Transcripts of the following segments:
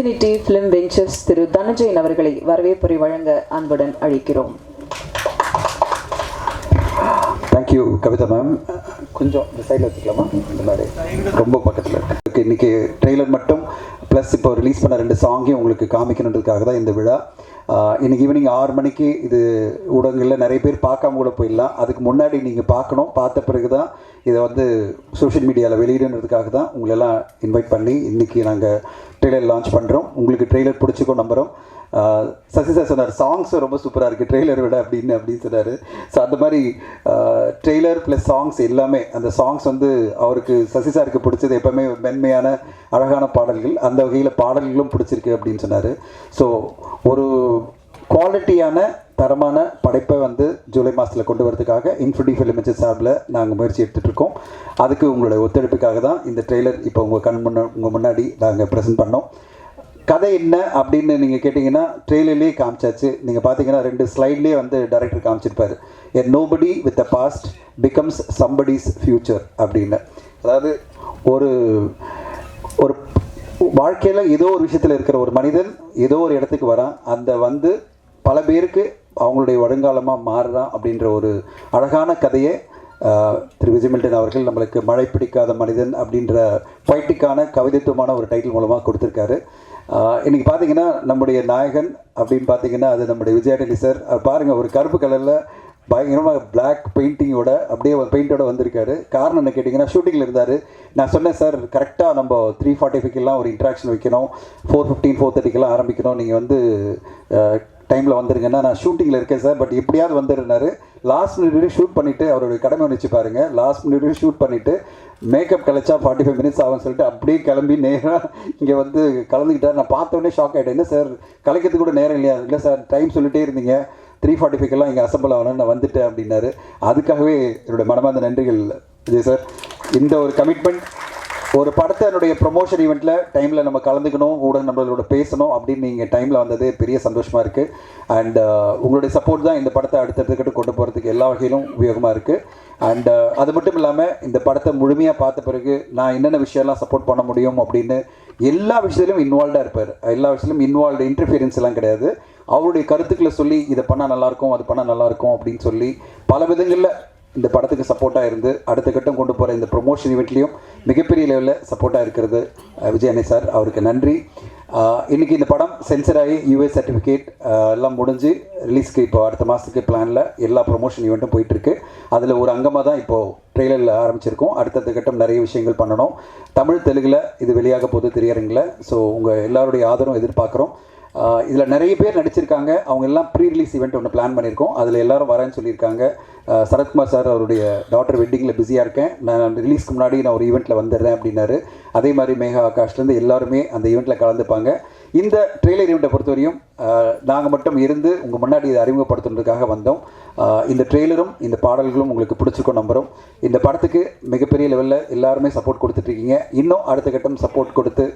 Infinity film ventures திரு தனஞ்சயன் அவர்களை வரவேற்புரை வழங்க அன்புடன் அழைக்கிறோம். Thank you Kavitha ma'am. கொஞ்சம் இந்த சைடில் வச்சுக்கலாமா? இந்த மாதிரி ரொம்ப பக்கத்தில் இருக்குது. இன்றைக்கி ட்ரெய்லர் மட்டும் ப்ளஸ் இப்போ ரிலீஸ் பண்ண 2 சாங்கையும் உங்களுக்கு காமிக்கணுன்றதுக்காக தான் இந்த விழா. இன்றைக்கி ஈவினிங் 6 மணிக்கு இது ஊடகங்களில் நிறைய பேர் பார்க்காம கூட போயிடலாம். அதுக்கு முன்னாடி நீங்கள் பார்க்கணும். பார்த்த பிறகு தான் இதை வந்து சோஷியல் மீடியாவில் வெளியிடுன்றதுக்காக தான் உங்களெல்லாம் இன்வைட் பண்ணி இன்றைக்கி நாங்கள் ட்ரெய்லர் லான்ச் பண்ணுறோம். உங்களுக்கு ட்ரெய்லர் பிடிச்சிக்கோ நம்புகிறோம். சசி சார் சொன்னார் சாங்ஸ் ரொம்ப சூப்பராக இருக்குது ட்ரெய்லர் விட அப்படின்னு சொன்னார். ஸோ அந்த மாதிரி ட்ரெய்லர் ப்ளஸ் சாங்ஸ் எல்லாமே, அந்த சாங்ஸ் வந்து அவருக்கு சசி சாருக்கு பிடிச்சது எப்போவுமே மென்மையான அழகான பாடல்கள். அந்த வகையில் பாடல்களும் பிடிச்சிருக்கு அப்படின்னு சொன்னார். ஸோ ஒரு குவாலிட்டியான தரமான படைப்பை வந்து ஜூலை மாதத்தில் கொண்டு வரதுக்காக இன்ஃபினிட்டி ஃபிலிம் வெஞ்சர்ஸ் சார்பில் நாங்கள் முயற்சி எடுத்துகிட்ருக்கோம். அதுக்கு உங்களோட ஒத்துழைப்புக்காக தான் இந்த ட்ரெய்லர் இப்போ உங்கள் முன்னாடி நாங்கள் ப்ரெசென்ட் பண்ணோம். கதை என்ன அப்படின்னு நீங்கள் கேட்டிங்கன்னா ட்ரெய்லர்லேயே காமிச்சாச்சு. நீங்கள் பார்த்தீங்கன்னா 2 ஸ்லைட்லேயே வந்து டைரக்டர் காமிச்சிருப்பார். A nobody with a past becomes somebody's future அப்படின்னு. அதாவது ஒரு ஒரு வாழ்க்கையில் ஏதோ ஒரு விஷயத்தில் இருக்கிற ஒரு மனிதன் ஏதோ ஒரு இடத்துக்கு வரான். அந்த வந்து பல பேருக்கு அவங்களுடைய வருங்காலமாக மாறுறான் அப்படின்ற ஒரு அழகான கதையை திரு விஜய் மில்டன் அவர்கள் நம்மளுக்கு மழை பிடிக்காத மனிதன் அப்படின்ற பொய்ட்டிக்கான கவிதைத்துவமான ஒரு டைட்டில் மூலமாக கொடுத்துருக்காரு. இன்றைக்கி பார்த்தீங்கன்னா நம்முடைய நாயகன் அப்படின்னு பார்த்தீங்கன்னா அது நம்முடைய விஜயாண்டனி சார். பாருங்கள், ஒரு கருப்பு கலரில் பயங்கரமாக பிளாக் பெயிண்டிங்கோட அப்படியே பெயிண்டோட வந்திருக்காரு. காரணம் என்ன கேட்டிங்கன்னா ஷூட்டிங்கில் இருந்தார். நான் சொன்னேன் சார் கரெக்டாக நம்ம 3:45 ஒரு இன்ட்ராக்ஷன் வைக்கணும், 4:15 4:30 ஆரம்பிக்கணும், நீங்கள் வந்து டைமில் வந்துருங்கன்னா நான் ஷூட்டிங்கில் இருக்கேன் சார், பட் எப்படியாவது வந்துடுறாரு. லாஸ்ட் மினிட் ஷூட் பண்ணிவிட்டு அவருடைய கடமை வந்துச்சு பாருங்கள். லாஸ்ட் மினிட் ஷூட் பண்ணிவிட்டு மேக்கப் கலைச்சா 45 மினிட்ஸ் ஆகும்னு சொல்லிட்டு அப்படியே கிளம்பி நேராக இங்கே வந்து கலந்துக்கிட்டார். நான் பார்த்தோன்னே ஷாக் ஆகிட்டேன். என்ன சார் கலைக்கிறதுக்கு கூட நேரம் இல்லையா? இல்லை சார் டைம் சொல்லிகிட்டே இருந்தீங்க, 3:45 இங்கே அசம்பிள் ஆகணும்னு நான் வந்துட்டேன் அப்படின்னாரு. அதுக்காகவே என்னுடைய மனமார்ந்த நன்றிகள் விஜய் சார். இந்த ஒரு கமிட்மெண்ட், ஒரு படத்தை என்னுடைய ப்ரொமோஷன் ஈவெண்ட்டில் டைமில் நம்ம கலந்துக்கணும், ஊடக நண்பர்களோட பேசணும் அப்படின்னு நீங்கள் டைமில் வந்தது பெரிய சந்தோஷமாக இருக்குது. அண்ட் உங்களுடைய சப்போர்ட் தான் இந்த படத்தை அடுத்தடுத்துக்கிட்டு கொண்டு போகிறதுக்கு எல்லா வகையிலும் உபயோகமாக இருக்குது. அண்ட் அது மட்டும் இல்லாமல் இந்த படத்தை முழுமையாக பார்த்த பிறகு நான் என்னென்ன விஷயம்லாம் சப்போர்ட் பண்ண முடியும் அப்படின்னு எல்லா விஷயத்துலையும் இன்வால்வ்டாக இருப்பார். எல்லா விஷயத்துலையும் இன்வால்வ்டு, இன்டர்ஃபியரன்ஸ் எல்லாம் கிடையாது. அவருடைய கருத்துக்களை சொல்லி இதை பண்ணால் நல்லாயிருக்கும், அது பண்ணால் நல்லாயிருக்கும் அப்படின்னு சொல்லி பல விதங்களில் இந்த படத்துக்கு சப்போர்ட்டாக இருந்து அடுத்த கட்டம் கொண்டு போகிற இந்த ப்ரொமோஷன் ஈவெண்ட்லேயும் மிகப்பெரிய லெவலில் சப்போர்ட்டாக இருக்கிறது விஜயானி சார், அவருக்கு நன்றி. இன்றைக்கி இந்த படம் சென்சர் ஆகி யூஎஸ் சர்டிஃபிகேட் எல்லாம் முடிஞ்சு ரிலீஸ்க்கு இப்போ அடுத்த மாதத்துக்கு பிளானில் எல்லா ப்ரொமோஷன் ஈவெண்ட்டும் போயிட்டுருக்கு. அதில் ஒரு அங்கமாக தான் இப்போது ட்ரெய்லரில் ஆரம்பிச்சிருக்கோம். அடுத்தடுத்த கட்டம் நிறைய விஷயங்கள் பண்ணணும். தமிழ் தெலுங்கில் இது வெளியாக போது திரையரங்கில். ஸோ உங்கள் எல்லாருடைய ஆதரவும் எதிர்பார்க்குறோம். இதில் நிறைய பேர் நடிச்சிருக்காங்க. அவங்க எல்லாம் ப்ரீ ரிலீஸ் ஈவெண்ட் ஒன்று பிளான் பண்ணியிருக்கோம். அதில் எல்லோரும் வரேன்னு சொல்லியிருக்காங்க. சரத்குமார் சார் அவருடைய டாட்டர் வெட்டிங்கில் பிஸியாக இருக்கேன், நான் ரிலீஸ்க்கு முன்னாடி நான் ஒரு ஈவெண்ட்டில் வந்துடுறேன் அப்படின்னாரு. அதே மாதிரி மேகா ஆகாஷ்லேருந்து எல்லாருமே அந்த ஈவெண்ட்டில் கலந்துப்பாங்க. இந்த ட்ரெய்லர் ஈவெண்ட்டை பொறுத்தவரையும் நாங்கள் மட்டும் இருந்து உங்கள் முன்னாடி இதை அறிமுகப்படுத்துறதுக்காக வந்தோம். இந்த ட்ரெய்லரும் இந்த பாடல்களும் உங்களுக்கு பிடிச்சிருக்கோம் நம்புகிறோம். இந்த படத்துக்கு மிகப்பெரிய லெவலில் எல்லாருமே சப்போர்ட் கொடுத்துட்ருக்கீங்க. இன்னும் அடுத்த கட்டம் சப்போர்ட் கொடுத்து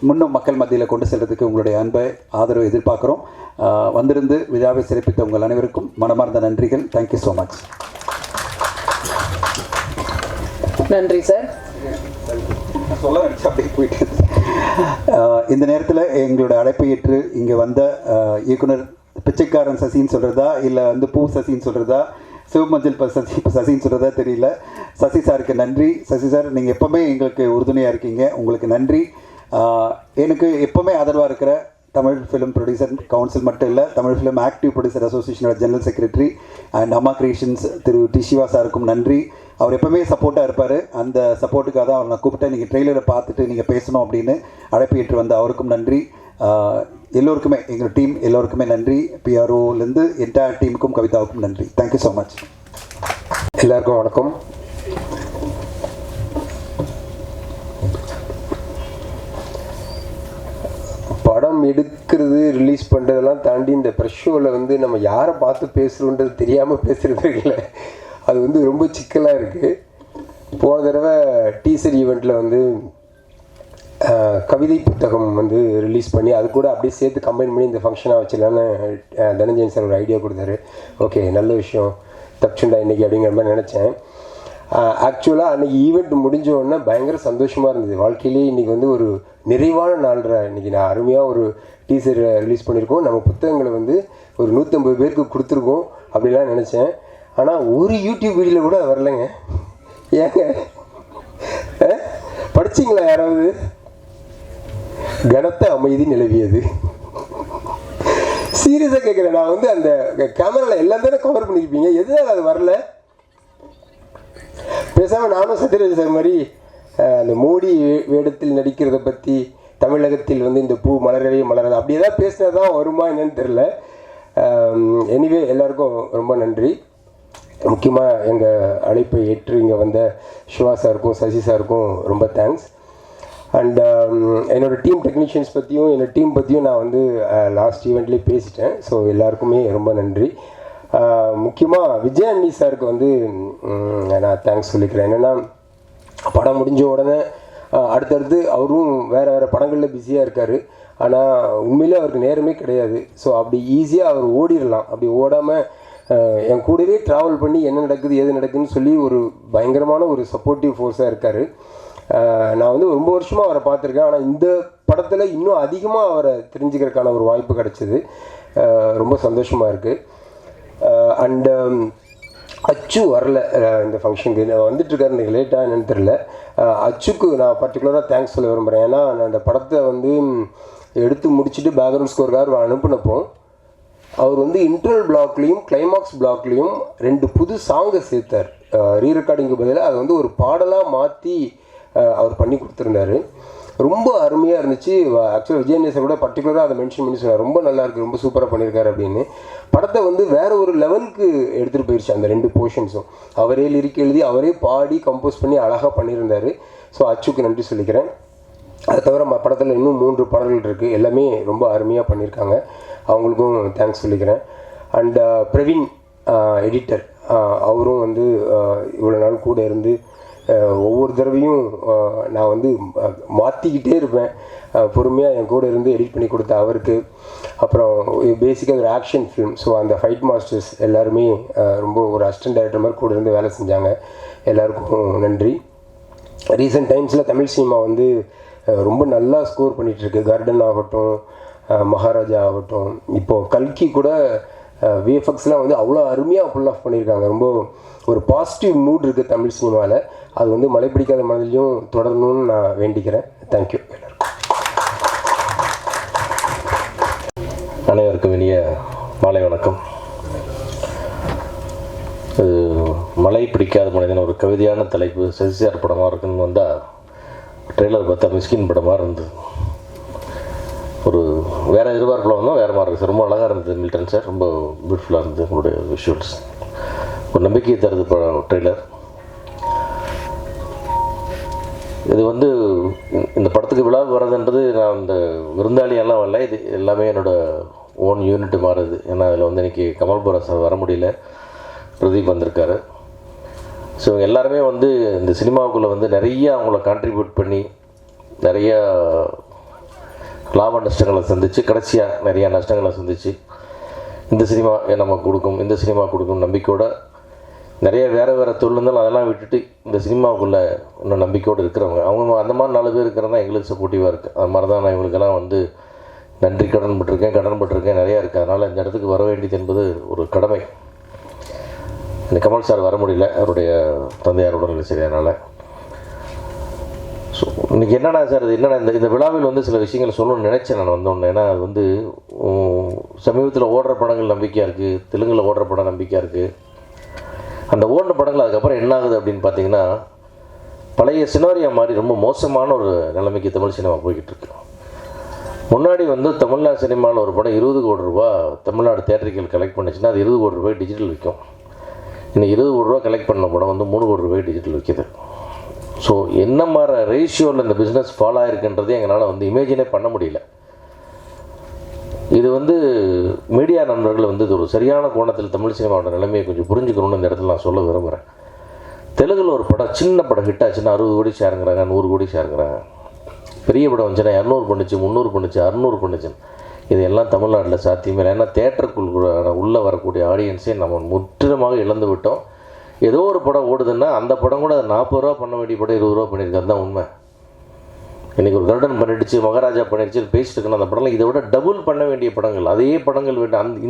முன்னும் மக்கள் மத்தியில் கொண்டு செல்வதற்கு உங்களுடைய அன்பை ஆதரவு எதிர்பார்க்குறோம். வந்திருந்து விழாவை சிறப்பித்த உங்கள் அனைவருக்கும் மனமார்ந்த நன்றிகள். Thank you so much. நன்றி சார். சொல்ல நினச்சா அப்படியே போயிட்டு இந்த நேரத்தில் எங்களோட அழைப்பை ஏற்று இங்கே வந்த இயக்குனர் பிச்சைக்காரன் சசின்னு சொல்கிறதா இல்லை வந்து பூ சசின்னு சொல்கிறதா சிவமஞ்சள் சசின்னு சொல்கிறதா தெரியல. சசி சாருக்கு நன்றி. சசி சார் நீங்கள் எப்போவுமே எங்களுக்கு உறுதுணையாக இருக்கீங்க, உங்களுக்கு நன்றி. எனக்கு எப்போவுமே ஆதரவாக இருக்கிற தமிழ் ஃபிலிம் ப்ரொடியூசர் கவுன்சில் மட்டும் இல்லை, தமிழ் ஃபிலிம் ஆக்டிவ் ப்ரொடியூசர் அசோசியேஷனோட general secretary and Amma creations திரு டி சிவா சாருக்கும் நன்றி. அவர் எப்போவுமே சப்போர்ட்டாக இருப்பார். அந்த சப்போர்ட்டுக்காக தான் அவர் நான் கூப்பிட்டேன். நீங்கள் ட்ரெய்லரை பார்த்துட்டு நீங்கள் பேசணும் அப்படின்னு அழைப்பு ஏற்று வந்த அவருக்கும் நன்றி. எல்லோருக்குமே, எங்கள் டீம் எல்லோருக்குமே நன்றி. பிஆர்ஓலேருந்து என்டையர் டீமுக்கும் கவிதாவுக்கும் நன்றி. Thank you so much. எல்லாருக்கும் வணக்கம். படம் எடுக்கிறது, ரிலீஸ் பண்ணுறதெல்லாம் தாண்டி இந்த ப்ரெஷ் ஷோவில் வந்து நம்ம யாரை பார்த்து பேசுகிறோன்றது தெரியாமல் பேசுகிறது இல்லை. அது வந்து ரொம்ப சிக்கலாக இருக்குது. போன தடவை டீசர் ஈவெண்ட்டில் வந்து கவிதை புத்தகம் வந்து ரிலீஸ் பண்ணி அது கூட அப்படியே சேர்த்து கம்பைன் பண்ணி இந்த ஃபங்க்ஷனாக வச்சிடலான்னு தனஞ்சயன் சார் ஒரு ஐடியா கொடுத்தாரு. ஓகே, நல்ல விஷயம், தப்பிச்சுண்டா இன்றைக்கி அப்படிங்கிற மாதிரி நினச்சேன். ஆக்சுவலாக அன்றைக்கி ஈவெண்ட் முடிஞ்ச உடனே பயங்கர சந்தோஷமாக இருந்தது. வாழ்க்கையிலேயே இன்றைக்கி வந்து ஒரு நிறைவான நாள்ற இன்றைக்கி நான் அருமையாக ஒரு டீசர் ரிலீஸ் பண்ணியிருக்கோம். நம்ம புத்தகங்களை வந்து ஒரு 150 பேருக்கு கொடுத்துருக்கோம் அப்படிலாம் நினச்சேன். ஆனால் ஒரு யூடியூப் வீடியோவில் கூட வரலைங்க. ஏங்க படிச்சிங்களா யாராவது? கனத்த அமைதி நிலவியது. சீரியஸாக கேட்குறேன். நான் வந்து அந்த கேமராவில் எல்லாம் தானே கவர் பண்ணியிருப்பீங்க, எதுனால அது வரல? பேசாமல் நானும் சத்யராஜ் சார் மாதிரி அந்த மோடி வேடத்தில் நடிக்கிறத பற்றி, தமிழகத்தில் வந்து இந்த பூ மலரவே மலராது அப்படி ஏதாவது பேசினா தான் வருமா என்னன்னு தெரில. எனிவே எல்லாருக்கும் ரொம்ப நன்றி. முக்கியமாக எங்கள் அழைப்பை ஏற்று இங்கே வந்த சிவா சாருக்கும் சசி சாருக்கும் ரொம்ப தேங்க்ஸ். அண்ட் என்னோடய டீம் டெக்னீஷியன்ஸ் பற்றியும் என்னோடய டீம் பற்றியும் நான் வந்து லாஸ்ட் ஈவெண்ட்லேயே பேசிட்டேன். ஸோ எல்லாருக்குமே ரொம்ப நன்றி. முக்கியமாக விஜய் அண்ணி சாருக்கு வந்து நான் தேங்க்ஸ் சொல்லிக்கிறேன். என்னென்னா படம் முடிஞ்ச உடனே அடுத்தடுத்து அவரும் வேறு வேறு படங்களில் பிஸியாக இருக்கார். ஆனால் உண்மையிலே அவருக்கு நேரமே கிடையாது. ஸோ அப்படி ஈஸியாக அவர் ஓடிடலாம். அப்படி ஓடாமல் என் கூடவே ட்ராவல் பண்ணி என்ன நடக்குது ஏது நடக்குதுன்னு சொல்லி ஒரு பயங்கரமான ஒரு சப்போர்ட்டிவ் ஃபோர்ஸாக இருக்கார். நான் வந்து ரொம்ப வருஷமாக அவரை பார்த்துருக்கேன். ஆனால் இந்த படத்தில் இன்னும் அதிகமாக அவரை தெரிஞ்சுக்கிறதுக்கான ஒரு வாய்ப்பு கிடச்சிது. ரொம்ப சந்தோஷமாக இருக்குது. அண்டு அச்சு வரல இந்த ஃபங்க்ஷனுக்கு. நான் வந்துட்டுருக்காரு, இன்றைக்கி லேட்டாக என்னன்னு தெரில. அச்சுக்கு நான் பர்டிகுலராக தேங்க்ஸ் சொல்ல விரும்புகிறேன். ஏன்னா நான் அந்த படத்தை வந்து எடுத்து முடிச்சுட்டு பேக்ரவுண்ட் ஸ்கோருக்காக அனுப்பினப்போ அவர் வந்து இன்டர்வல் பிளாக்லேயும் கிளைமாக்ஸ் பிளாக்லேயும் 2 புது சாங்கை சேர்த்தார். ரீ ரெக்கார்டிங்கு பதிலாக அதை வந்து ஒரு பாடலாக மாற்றி அவர் பண்ணி கொடுத்துருந்தாரு. ரொம்ப அருமையாக இருந்துச்சு. ஆக்சுவலாக விஜயநேசர் கூட பர்டிகுலராக அதை மென்ஷன் பண்ணி சொன்னார், ரொம்ப நல்லாயிருக்கு, ரொம்ப சூப்பராக பண்ணியிருக்காரு அப்படின்னு. படத்தை வந்து வேறு ஒரு லெவலுக்கு எடுத்துகிட்டு போயிடுச்சு அந்த 2 போர்ஷன்ஸும். அவரே லிரிக் எழுதி அவரே பாடி கம்போஸ் பண்ணி அழகாக பண்ணியிருந்தார். ஸோ அச்சுக்கு நன்றி சொல்லிக்கிறேன். அதை தவிர படத்தில் இன்னும் 3 பாடல்கள் இருக்குது, எல்லாமே ரொம்ப அருமையாக பண்ணியிருக்காங்க. அவங்களுக்கும் தேங்க்ஸ் சொல்லிக்கிறேன். அண்ட் பிரவீன் எடிட்டர், அவரும் வந்து இவ்வளோ நாள் கூட இருந்து ஒவ்வொரு தடவையும் நான் வந்து மாற்றிக்கிட்டே இருப்பேன், பொறுமையாக என் கூட இருந்து எடிட் பண்ணி கொடுத்த அவருக்கு. அப்புறம் பேசிக்காக ஒரு ஆக்ஷன் ஃபிலிம், ஸோ அந்த ஃபைட் மாஸ்டர்ஸ் எல்லாருமே ரொம்ப ஒரு அசிஸ்டன்ட் டைரக்டர் மாதிரி கூட இருந்து வேலை செஞ்சாங்க. எல்லாருக்கும் நன்றி. ரீசெண்ட் டைம்ஸில் தமிழ் சினிமா வந்து ரொம்ப நல்லா ஸ்கோர் பண்ணிகிட்ருக்கு. கார்டன் ஆகட்டும், மகாராஜா ஆகட்டும், இப்போது கல்கி கூட விஎஃப்எக்ஸ்லாம் வந்து அவ்வளோ அருமையாக ஃபுல் ஆஃப் பண்ணியிருக்காங்க. ரொம்ப ஒரு பாசிட்டிவ் மூட் இருக்குது தமிழ் சினிமாவில். அது வந்து மழை பிடிக்காத மனதிலையும் தொடரணும்னு நான் வேண்டிக்கிறேன். தேங்க்யூ எல்லாருக்கும். அனைவருக்கும் இனிய மாலை வணக்கம். மழை பிடிக்காத மனிதன் ஒரு கவிதையான தலைப்பு, சசிசார் படமாக இருக்குன்னு வந்தால் ட்ரெய்லர் பார்த்தா மிஸ்கின் படமாக இருந்தது. ஒரு வேறு எதிர்பார்ப்பில் வந்தோம், வேறு மாதிரி இருக்குது. ரொம்ப அழகாக இருந்தது மில்டன் சார், ரொம்ப பியூட்டிஃபுல்லாக இருந்தது உங்களுடைய விஷுவல்ஸ். ஒரு நம்பிக்கையை தருது ட்ரெய்லர். இது வந்து இந்த படத்துக்கு விழாவுக்கு வர்றதுன்றது நான் இந்த விருந்தாளியெல்லாம் வரல, இது எல்லாமே என்னோடய ஓன் யூனிட்டு மாறுது. ஏன்னா அதில் வந்து இன்றைக்கி கமல்புரா சார் வர முடியல, பிரதீப் வந்திருக்காரு. ஸோ எல்லாருமே வந்து இந்த சினிமாவுக்குள்ளே வந்து நிறைய அவங்கள கான்ட்ரிபியூட் பண்ணி நிறையா லாப நஷ்டங்களை சந்தித்து கடைசியாக நிறையா நஷ்டங்களை சந்தித்து இந்த சினிமா நமக்கு கொடுக்கும், இந்த சினிமா கொடுக்கும் நம்பிக்கையோட நிறைய வேறு தொழில் இருந்தாலும் அதெல்லாம் விட்டுட்டு இந்த சினிமாவுக்குள்ளே இன்னும் நம்பிக்கையோடு இருக்கிறவங்க, அவங்க அந்த மாதிரி 4 பேர் இருக்கிறது தான் எங்களுக்கு சப்போர்ட்டிவாக இருக்குது. அது மாதிரி தான் நான் இவங்களுக்கெல்லாம் வந்து நன்றி கடன் பட்டிருக்கேன் நிறையா இருக்குது. அதனால் இந்த இடத்துக்கு வர வேண்டியது என்பது ஒரு கடமை. இந்த கமல் சார் வர முடியல, அவருடைய தந்தையார் உடல்நிலை சரியானால. ஸோ இன்றைக்கி என்னென்னா சார், இது என்னென்னா இந்த விழாவில் வந்து சில விஷயங்கள் சொல்லணும்னு நினச்சேன் நான் வந்தோன்னே. ஏன்னா அது வந்து சமீபத்தில் ஓடுற படங்கள் நம்பிக்கையாக இருக்குது, தெலுங்கில் ஓடுற படம் நம்பிக்கையாக இருக்குது. அந்த ஓடுற படங்கள் அதுக்கப்புறம் என்ன ஆகுது அப்படின்னு பார்த்தீங்கன்னா, பழைய சினாரியா மாதிரி ரொம்ப மோசமான ஒரு நிலைமைக்கு தமிழ் சினிமா போய்கிட்டு இருக்கு. முன்னாடி வந்து தமிழ்நாடு சினிமாவில் ஒரு படம் 20 கோடி ரூபா தமிழ்நாடு தேட்டரிக்கல் கலெக்ட் பண்ணிச்சுன்னா அது 20 கோடி ரூபாய் டிஜிட்டல் விற்கும். இன்னைக்கு 20 கோடி ரூபா கலெக்ட் பண்ண படம் வந்து 3 கோடி ரூபாய் டிஜிட்டல் விற்கிது. ஸோ என்ன மாதிரி ரேஷியோவில் இந்த பிஸ்னஸ் ஃபாலோ ஆகிருக்குன்றதே எங்களால் வந்து இமேஜினே பண்ண முடியல. இது வந்து மீடியா நண்பர்கள் வந்து இது ஒரு சரியான கோணத்தில் தமிழ் சினிமாவோட நிலைமையை கொஞ்சம் புரிஞ்சுக்கணும்னு இந்த இடத்துல நான் சொல்ல விரும்புகிறேன். தெலுங்கில் ஒரு படம் சின்ன படம் ஹிட் ஆச்சுன்னா 60 கோடி ஷேருங்கிறாங்க, 100 கோடி ஷேருங்கிறாங்க. பெரிய படம் வந்துச்சுன்னா 200 பண்ணுச்சு, 300 பண்ணுச்சு, 600 பண்ணுச்சு. இது எல்லாம் தமிழ்நாட்டில் சாத்தியமே இல்லை. ஏன்னா தேட்டருக்குள் உள்ளே வரக்கூடிய ஆடியன்ஸே நம்ம முற்றிலுமாக இழந்து விட்டோம். ஏதோ ஒரு படம் ஓடுதுன்னா அந்த படம் கூட 40 ரூபா பண்ண வேண்டிய படம் 20 ரூபா பண்ணியிருக்கு. அதுதான் உண்மை. இன்றைக்கி ஒரு கருடன் பண்ணிடுச்சு, மகாராஜா பண்ணிடுச்சு பேசிட்டு இருக்கணும். அந்த படம்லாம் இதை விட டபுள் பண்ண வேண்டிய படங்கள், அதே படங்கள் வேண்டும்.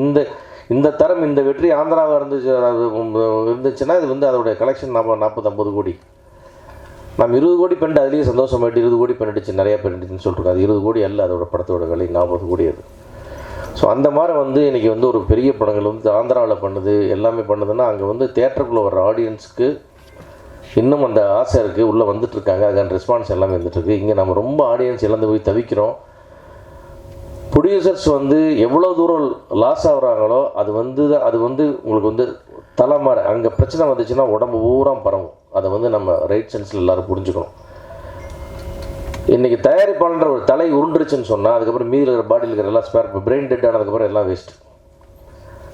இந்த தரம், இந்த வெற்றி ஆந்திராவாக இருந்துச்சுன்னா இது வந்து அதோடைய கலெக்ஷன் 40-50 கோடி. நம்ம 20 கோடி பண்ணிட்டு அதுலேயே சந்தோஷமாயிட்டு 20 கோடி பண்ணிடுச்சு, நிறையா பண்ணிடுச்சுன்னு சொல்லிட்டு அது 20 கோடி அல்ல, அதோட படத்தோட விலை 40 கோடி அது. ஸோ அந்த மாதிரி வந்து இன்றைக்கி வந்து ஒரு பெரிய படங்கள் வந்து ஆந்திராவில் பண்ணுது, எல்லாமே பண்ணுதுன்னா அங்கே வந்து தேட்டருக்குள்ளே வர்ற ஆடியன்ஸுக்கு இன்னும் அந்த ஆசை இருக்குது, உள்ளே வந்துட்டுருக்காங்க, அதுக்கான ரெஸ்பான்ஸ் எல்லாமே வந்துட்டுருக்கு. இங்கே நம்ம ரொம்ப ஆடியன்ஸ் இழந்து போய் தவிக்கிறோம். ப்ரொடியூசர்ஸ் வந்து எவ்வளோ தூரம் லாஸ் ஆகுறாங்களோ அது வந்து உங்களுக்கு வந்து தலைமாற அங்கே பிரச்சனை வந்துச்சுன்னா உடம்பு பூரா பரவும். அதை வந்து நம்ம ரைட் சென்ஸில் எல்லோரும் புரிஞ்சுக்கணும். இன்றைக்கி தயாரிப்பாளன்ற ஒரு தலை உருண்டுருச்சுன்னு சொன்னால் அதுக்கப்புறம் மீதில் இருக்கிற பாடியில் இருக்கிற எல்லாம் ஸ்பேர், பிரெயின் டெட் ஆனதுக்கப்புறம் எல்லாம் வேஸ்ட்.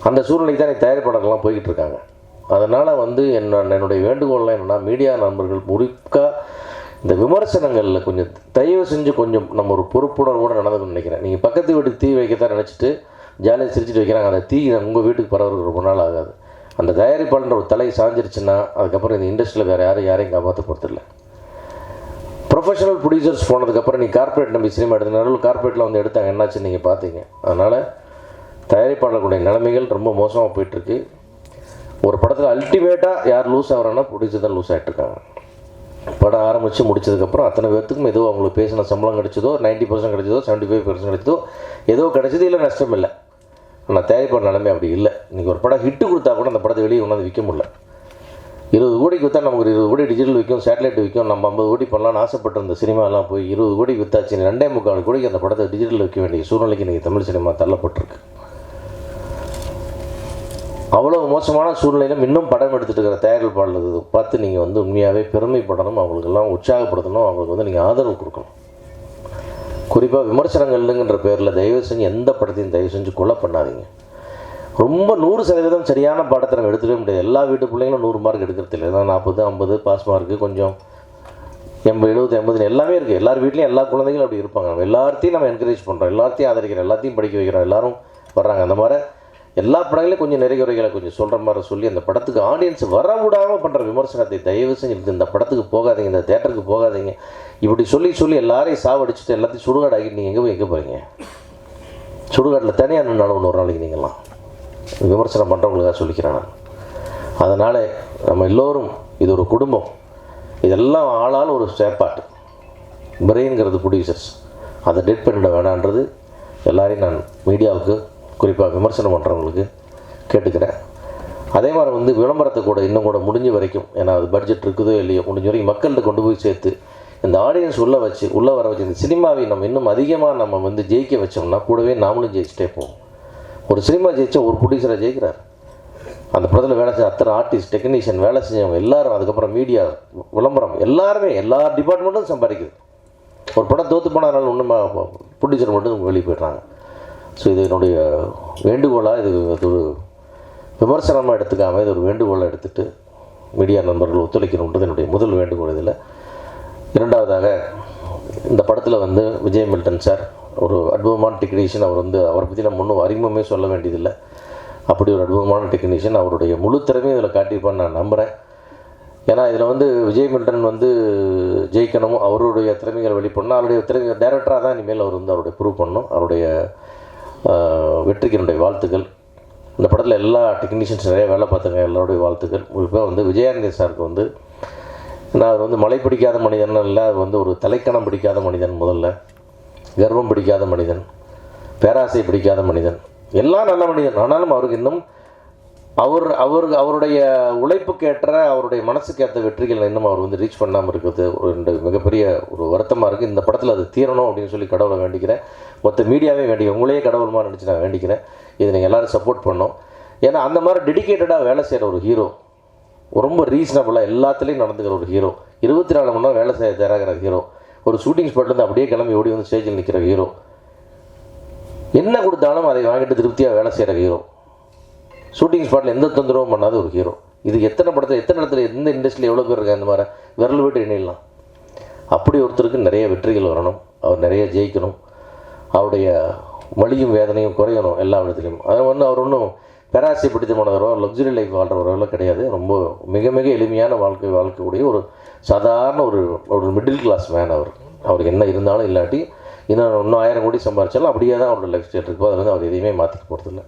அந்த சூழ்நிலைக்கு தான் தயாரிப்பாளர்கள்லாம் போய்கிட்டு இருக்காங்க. அதனால் வந்து என்னுடைய வேண்டுகோள்லாம் என்னென்னா, மீடியா நண்பர்கள் முழுக்க இந்த விமர்சனங்களில் கொஞ்சம் தயவு செஞ்சு கொஞ்சம் நம்ம ஒரு பொறுப்புணர்வோடு நடந்துக்கணும்னு நினைக்கிறேன். நீங்கள் பக்கத்து வீட்டுக்கு தீ வைக்கத்தான் நினச்சிட்டு ஜாலியாக சிரிச்சிட்டு வைக்கிறாங்க. அந்த தீ உங்கள் வீட்டுக்கு பரவுறதுக்கு ரொம்ப நாள் ஆகாது. அந்த தயாரிப்பாளன்ற ஒரு தலை சாஞ்சிருச்சுன்னா அதுக்கப்புறம் இந்த இண்டஸ்ட்ரியில் வேறு யாரையும் காப்பாற்ற போகிறதில்ல. ப்ரொஃபஷனல் ப்ரொடியூசர்ஸ் போனதுக்கப்புறம் நீ கார்ப்பரேட் நம்பி சினிமா எடுத்த நடுவில் கார்ப்பரேட்டில் வந்து எடுத்தாங்க, என்னாச்சுன்னு நீங்கள் பார்த்தீங்க. அதனால் தயாரிப்பாளர்களுடைய நிலைமைகள் ரொம்ப மோசமாக போயிட்டுருக்கு. ஒரு படத்தில் அல்டிமேட்டாக யார் லூஸ் ஆகிறாங்கன்னா ப்ரொடியூசர் தான் லூஸ் ஆகிட்டுருக்காங்க. படம் ஆரம்பித்து முடிச்சதுக்கப்புறம் அத்தனை பேர்த்துக்கும் ஏதோ அவங்களுக்கு பேசின சம்பளம் கிடைச்சதோ, 90% கிடைச்சதோ, 75% கிடைச்சதோ, ஏதோ கிடைச்சது, இல்லை நஷ்டம் இல்லை. ஆனால் தயாரிப்பாளர் நிலைமை அப்படி இல்லை. இன்றைக்கி ஒரு படம் ஹிட்டு கொடுத்தா கூட அந்த படத்தை வெளியே கொண்டாந்து விற்க முடியல. 20 கோடிக்கு விற்றா நமக்கு 20 கோடி டிஜிட்டல் விற்கும், சேட்டலைட் விற்கும். நம்ம 50 கோடி பண்ணலான்னு ஆசைப்பட்டிருந்த சினிமாலாம் போய் 20 கோடி விற்றாச்சு. 2.25 கோடிக்கு அந்த படத்தை டிஜிட்டல் விற்க வேண்டிய சூழ்நிலைக்கு இன்றைக்கி தமிழ் சினிமா தள்ளப்பட்டிருக்கு. அவ்வளோ மோசமான சூழ்நிலையிலும் இன்னும் படம் எடுத்துகிட்டு இருக்கிற தயாரிப்பாளர்கள் பார்த்து நீங்கள் வந்து உண்மையாகவே பெருமைப்படணும், அவங்களுக்கெல்லாம் உற்சாகப்படுத்தணும், அவங்களுக்கு வந்து நீங்கள் ஆதரவு கொடுக்கணும். குறிப்பாக விமர்சனங்கள்ங்கிற பேரில் தயவு செஞ்சு எந்த படத்தையும் தயவு செஞ்சு கொலை பண்ணாதீங்க. ரொம்ப 100% சரியான பாடத்தை நம்ம எடுத்துக்கவே முடியாது. எல்லா வீட்டு பிள்ளைங்களும் 100 மார்க் எடுக்கிறது இல்லை. ஏன்னா 40, 50 பாஸ் மார்க்கு, கொஞ்சம் 80, 70, 80 எல்லாமே இருக்குது. எல்லார் வீட்லேயும் எல்லா குழந்தைகளும் அப்படி இருப்பாங்க. நம்ம எல்லாத்தையும் நம்ம என்கரேஜ் பண்ணுறோம், எல்லாத்தையும் ஆதரிக்கிறோம், எல்லாத்தையும் படிக்க வைக்கிறோம், எல்லோரும் வர்றாங்க. அந்த மாதிரி எல்லா படங்களையும் கொஞ்சம் நிறைகுறைகளை கொஞ்சம் சொல்கிற மாதிரி சொல்லி அந்த படத்துக்கு ஆடியன்ஸ் வர விடாமல் பண்ணுற விமர்சனத்தை தயவு செஞ்சு இந்த படத்துக்கு போகாதீங்க, இந்த தேட்டருக்கு போகாதீங்க, இப்படி சொல்லி எல்லாரையும் சாவடிச்சுட்டு எல்லாத்தையும் சுடுகாடு ஆகிட்டு நீங்கள் எங்கே போகிறீங்க? சுடுகாட்டில் தனியாக நின்று ஒரு நாளைக்கு நீங்கள்லாம் விமர்சனம் பண்ணுறவங்களுக்காக சொல்லிக்கிறேன் நான். அதனால் நம்ம எல்லோரும் இது ஒரு குடும்பம், இதெல்லாம் ஆளால் ஒரு செயற்பாட்டு பிரெயின்கிறது ப்ரொடியூசர்ஸ், அதை டெட் பண்ணிட வேணான்றது எல்லாரையும் நான் மீடியாவுக்கு குறிப்பாக விமர்சனம் பண்ணுறவங்களுக்கு கேட்டுக்கிறேன். அதே மாதிரி வந்து விளம்பரத்தை கூட இன்னும் கூட முடிஞ்ச வரைக்கும், ஏன்னா அது பட்ஜெட் இருக்குதோ இல்லையோ, முடிஞ்ச வரைக்கும் மக்கள்கிட்ட கொண்டு போய் சேர்த்து இந்த ஆடியன்ஸ் உள்ளே வர வச்சு இந்த சினிமாவை நம்ம இன்னும் அதிகமாக நம்ம வந்து ஜெயிக்க வச்சோம்னா கூடவே நாமளும் ஜெயிச்சிட்டே போவோம். ஒரு சினிமா ஜெயிச்சா ஒரு ப்ரொடியூசரை ஜெயிக்கிறார். அந்த படத்தில் வேலை செஞ்ச அத்தனை ஆர்டிஸ்ட், டெக்னீஷியன், வேலை செஞ்சவங்க எல்லாரும், அதுக்கப்புறம் மீடியா, விளம்பரம், எல்லாருமே எல்லா டிபார்ட்மெண்ட்டும் சம்பாதிக்குது. ஒரு படம் தோற்று போனதுனால ஒன்றும் ப்ரொடியூசர் மட்டும் வெளியே போய்ட்றாங்க. ஸோ இது என்னுடைய வேண்டுகோளாக, இது ஒரு விமர்சனமாக எடுத்துக்காமல் இது ஒரு வேண்டுகோளாக எடுத்துகிட்டு மீடியா நண்பர்கள் ஒத்துழைக்கணுன்றது என்னுடைய முதல் வேண்டுகோள். இதில் இரண்டாவதாக இந்த படத்தில் வந்து விஜய் மில்டன் சார் ஒரு அற்புதமான டெக்னீஷியன். அவரை பற்றி நம்ம ஒன்றும் அறிமுகமே சொல்ல வேண்டியதில்லை. அப்படி ஒரு அற்புதமான டெக்னீஷியன், அவருடைய முழு திறமையும் இதில் காட்டியிருப்பான்னு நான் நம்புகிறேன். ஏன்னா இதில் வந்து விஜய் மில்டன் வந்து ஜெயிக்கணும், அவருடைய திறமைகளை வெளிப்படணும். அவருடைய திறமை டைரக்டராக தான் இனிமேல் அவர் வந்து அவருடைய ப்ரூவ் பண்ணணும். அவருடைய வெற்றிக்கு என்னுடைய வாழ்த்துக்கள். இந்த படத்தில் எல்லா டெக்னீஷியன்ஸ் நிறைய வேலை பார்த்தாங்க, எல்லாருடைய வாழ்த்துக்கள். குறிப்பாக வந்து விஜயானந்தி சாருக்கு வந்து, ஏன்னா அவர் வந்து மலை பிடிக்காத மனிதன் இல்லை, அது வந்து ஒரு தலைக்கணம் பிடிக்காத மனிதன், முதல்ல கர்வம் பிடிக்காத மனிதன், பேராசை பிடிக்காத மனிதன், எல்லாம் நல்ல மனிதன். ஆனாலும் அவருக்கு இன்னும் அவருடைய உழைப்புக்கேற்ற, அவருடைய மனசுக்கேற்ற வெற்றிகள் இன்னும் அவர் வந்து ரீச் பண்ணாமல் இருக்கிறது ஒரு மிகப்பெரிய ஒரு வருத்தமாக இருக்குது. இந்த படத்தில் அது தீரணும் அப்படின்னு சொல்லி கடவுளை வேண்டிக்கிறேன். மொத்த மீடியாவே வேண்டிக்கிறேன், உங்களையே கடவுளமாக நினச்சி நான் வேண்டிக்கிறேன். இதை நீங்கள் எல்லோரும் சப்போர்ட் பண்ணோம். ஏன்னா அந்த மாதிரி டெடிக்கேட்டடாக வேலை செய்கிற ஒரு ஹீரோ, ரொம்ப ரீசனபுளாக எல்லாத்துலேயும் நடந்துக்கிற ஒரு ஹீரோ, 24 மணி நேரம் வேலை செய்ய தயாராகிற ஹீரோ, ஒரு ஷூட்டிங் ஸ்பாட்லேருந்து அப்படியே கிளம்பி ஓடி வந்து ஸ்டேஜில் நிற்கிற ஹீரோ, என்ன கொடுத்தாலும் அதை வாங்கிட்டு திருப்தியாக வேலை செய்கிற ஹீரோ, ஷூட்டிங் ஸ்பாட்டில் எந்த தொந்தரவும் பண்ணாத ஒரு ஹீரோ. இது எத்தனை படத்தில், எத்தனை இடத்துல, எந்த இண்டஸ்ட்ரியில் எவ்வளோ பேர் இருக்காங்க இந்த மாதிரி விரல் விட்டு எண்ணிடலாம். அப்படி ஒருத்தருக்கு நிறைய வெற்றிகள் வரணும், அவர் நிறைய ஜெயிக்கணும், அவருடைய வலியும் வேதனையும் குறையணும் எல்லா இடத்துலையும். அதை வந்து அவர் ஒன்றும் பேராசை பிடித்த மனதரோ லக்ஸுரி லைஃப் வாழ்கிறவர்களோ கிடையாது. ரொம்ப மிக மிக எளிமையான வாழ்க்கக்கூடிய ஒரு சாதாரண ஒரு மிடில் கிளாஸ் மேன் அவர். அவருக்கு என்ன இருந்தாலும் இல்லாட்டி இன்னும் 1000 கோடி சம்பாதிச்சாலும் அப்படியே தான் அவரோட லைஃப் ஸ்டைல் இருக்கும். அதில் அவர் எதையுமே மாற்றிக்க போகிறதில்ல.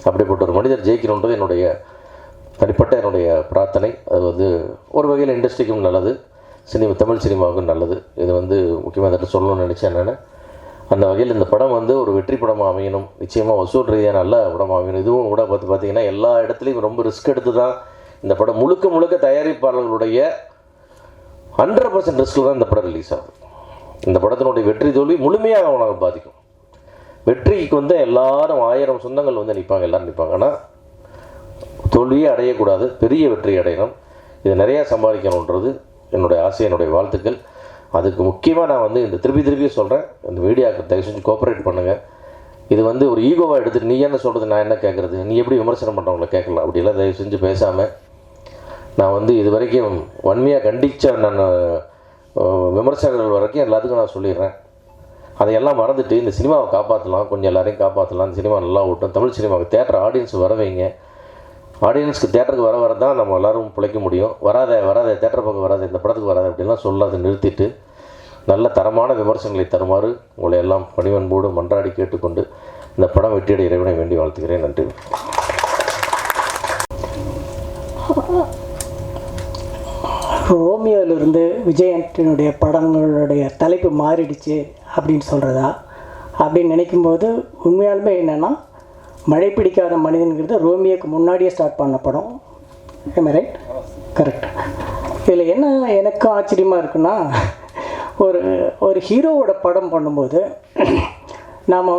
அப்படிப்பட்ட ஒரு மனிதர் ஜெயிக்கணுன்றது என்னுடைய தனிப்பட்ட என்னுடைய பிரார்த்தனை. அது ஒரு வகையில் இண்டஸ்ட்ரிக்கும் நல்லது, தமிழ் சினிமாவுக்கும் நல்லது. இது முக்கியமாக அதை சொல்லணும்னு நினச்சேன் நான். அந்த வகையில் இந்த படம் ஒரு வெற்றி படமாக அமையணும். நிச்சயமாக வசூல் ரீதியாக நல்ல படமாக அமையணும். இதுவும் கூட பார்த்தீங்கன்னா எல்லா இடத்துலையும் ரொம்ப ரிஸ்க் எடுத்து தான் இந்த படம் முழுக்க தயாரிப்பாளர்களுடைய 100% ரிஸ்கில் தான் இந்த படம் ரிலீஸ் ஆகுது. இந்த படத்தினுடைய வெற்றி தோல்வி முழுமையாக அவனை பாதிக்கும். வெற்றிக்கு எல்லாரும் 1000 சொந்தங்கள் நிற்பாங்க, எல்லோரும் நிற்பாங்க. ஆனால் தோல்வியே அடையக்கூடாது, பெரிய வெற்றி அடையணும், இதை நிறையா சம்பாதிக்கணுன்றது என்னுடைய ஆசை, என்னுடைய வாழ்த்துக்கள். அதுக்கு முக்கியமாக நான் இந்த திருப்பி சொல்கிறேன், இந்த மீடியாவுக்கு தயவு செஞ்சு கோஆப்ரேட் பண்ணுங்கள். இது ஒரு ஈகோவாக எடுத்துகிட்டு நீ என்ன சொல்கிறது, நான் என்ன கேட்குறது, நீ எப்படி விமர்சனம் பண்ணுறவங்கள கேட்கலாம், அப்படிலாம் தயவு செஞ்சு பேசாமல் நான் இது வரைக்கும் வன்மையாக கண்டித்த நான் விமர்சகர்கள் வரைக்கும் எல்லாத்துக்கும் நான் சொல்லிடுறேன். அதையெல்லாம் மறந்துட்டு இந்த சினிமாவை காப்பாற்றலாம், கொஞ்சம் எல்லாரையும் காப்பாற்றலாம், இந்த சினிமா நல்லா ஓட்டும், தமிழ் சினிமாவுக்கு தேட்டர் ஆடியன்ஸ் வர வைங்க. ஆடியன்ஸுக்கு தேட்டருக்கு வர தான் நம்ம எல்லோரும் பிழைக்க முடியும். வராத தேட்டர் பக்கம் வராது, இந்த படத்துக்கு வராது அப்படின்லாம் சொல்லாத நிறுத்திட்டு நல்ல தரமான விமர்சனங்களை தருமாறு உங்களை எல்லாம் பணிவன்போடு மன்றாடி கேட்டுக்கொண்டு இந்த படம் வெற்றியடைய இறைவனை வேண்டி வாழ்த்துக்கிறேன். நன்றி. ரோமியோவிலிருந்து விஜய் ஆண்டனியுடைய படங்களுடைய தலைப்பு மாறிடுச்சு அப்படின்னு சொல்கிறதா அப்படின்னு நினைக்கும்போது உண்மையாலுமே என்னென்னா, மழை பிடிக்காத மனிதன்கிறது ரோமியோக்கு முன்னாடியே ஸ்டார்ட் பண்ண படம். ரைட்? கரெக்ட். இதில் என்ன எனக்கு ஆச்சரியமாக இருக்குன்னா, ஒரு ஹீரோவோட படம் பண்ணும்போது நாம்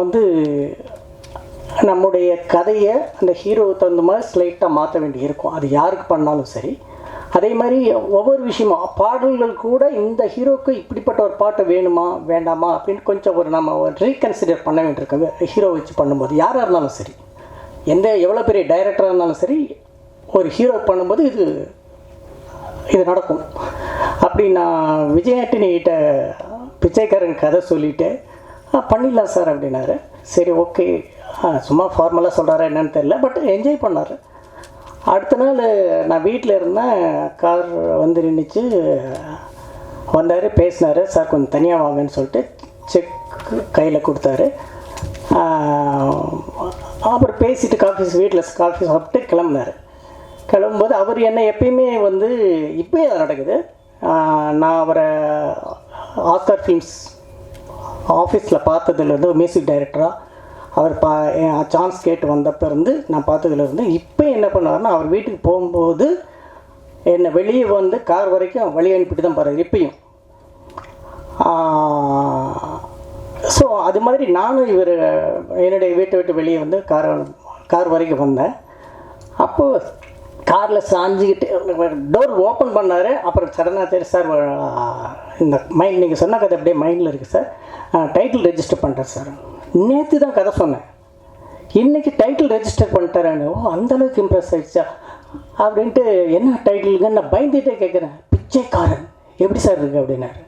நம்முடைய கதையை அந்த ஹீரோவுக்கு தகுந்த மாதிரி ஸ்லைட்டாக மாற்ற வேண்டி இருக்கும். அது யாருக்கு பண்ணாலும் சரி. அதே மாதிரி ஒவ்வொரு விஷயமும் பாடல்கள் கூட இந்த ஹீரோவுக்கு இப்படிப்பட்ட ஒரு பாட்டு வேணுமா வேண்டாமா அப்படின்னு கொஞ்சம் நம்ம ரீகன்சிடர் பண்ண வேண்டியிருக்கோம். ஹீரோ வச்சு பண்ணும்போது யாராக இருந்தாலும் சரி, எவ்வளோ பெரிய டைரக்டராக இருந்தாலும் சரி, ஒரு ஹீரோ பண்ணும்போது இது நடக்கும். அப்படி நான் விஜய் ஆண்டனிகிட்ட பிச்சைக்காரன் கதை சொல்லிவிட்டு பண்ணிடலாம் சார் அப்படின்னாரு. சரி, ஓகே, சும்மா ஃபார்மலாக சொல்கிறாரா என்னன்னு தெரியல, பட் என்ஜாய் பண்ணார். அடுத்த நாள் நான் வீட்டில் இருந்தேன், கார் நின்றுச்சு, வந்தார், பேசினார். சார் கொஞ்சம் தனியாக வாங்கன்னு சொல்லிட்டு செக் கையில் கொடுத்தாரு. அப்புறம் பேசிட்டு வீட்டில் காஃபி சாப்பிட்டு கிளம்பும்போது அவர் என்ன எப்பயுமே இப்போயே அது நடக்குது. நான் அவரை ஆஸ்கார் ஃபிலிம்ஸ் ஆஃபீஸில் பார்த்ததுலேருந்து மியூசிக் டைரக்டராக அவர் சான்ஸ் கேட்டு வந்தப்போ இருந்து நான் பார்த்ததுலேருந்து இப்போ என்ன பண்ணுவார்னா, அவர் வீட்டுக்கு போகும்போது என்னை வெளியே கார் வரைக்கும் வழி அனுப்பிட்டு தான் போகிறார் இப்பயும். ஸோ அது மாதிரி நானும் என்னுடைய வீட்டை விட்டு வெளியே கார் வரைக்கும் வந்தேன். அப்போது காரில் சாஞ்சிக்கிட்டு டோர் ஓப்பன் பண்ணார். அப்புறம் சடனாக சரி சார், இந்த நீங்கள் சொன்ன கதை அப்படியே மைண்டில் இருக்குது சார், டைட்டில் ரெஜிஸ்டர் பண்ணுறேன் சார். நேற்று தான் கதை சொன்னேன், இன்றைக்கி டைட்டில் ரெஜிஸ்டர் பண்ணிட்டாரான்னு. ஓ, அந்தளவுக்கு இம்ப்ரெஸ் ஆகிடுச்சா அப்படின்ட்டு. என்ன டைட்டிலுங்க நான் பயந்துகிட்டே கேட்குறேன். பிச்சைக்காரன் எப்படி சார் இருக்குது அப்படின்னாரு.